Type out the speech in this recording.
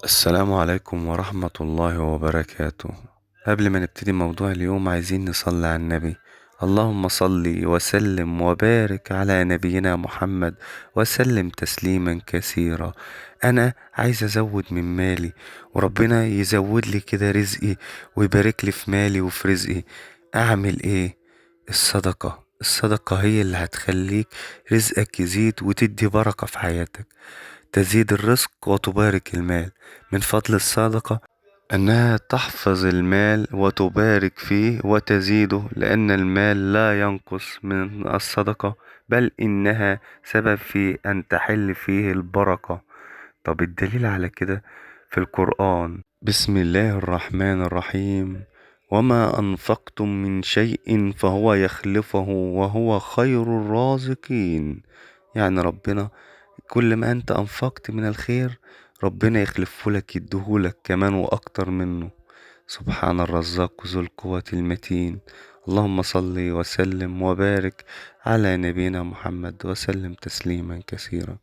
السلام عليكم ورحمة الله وبركاته. قبل ما نبتدي موضوع اليوم عايزين نصلي على النبي. اللهم صل وسلم وبارك على نبينا محمد وسلم تسليما كثيرا. انا عايز ازود من مالي وربنا يزود لي كده رزقي ويبارك لي في مالي وفي رزقي. اعمل ايه؟ الصدقة هي اللي هتخليك رزقك يزيد وتدي بركة في حياتك. تزيد الرزق وتبارك المال. من فضل الصدقة أنها تحفظ المال وتبارك فيه وتزيده، لأن المال لا ينقص من الصدقة، بل إنها سبب في أن تحل فيه البركة. طب الدليل على كده في القرآن: بسم الله الرحمن الرحيم: وما أنفقتم من شيء فهو يخلفه وهو خير الرازقين. يعني ربنا كل ما انت انفقت من الخير ربنا يخلفه لك يديهولك كمان واكتر منه. سبحان الرزاق ذو القوة المتين. اللهم صل وسلم وبارك على نبينا محمد وسلم تسليما كثيرا.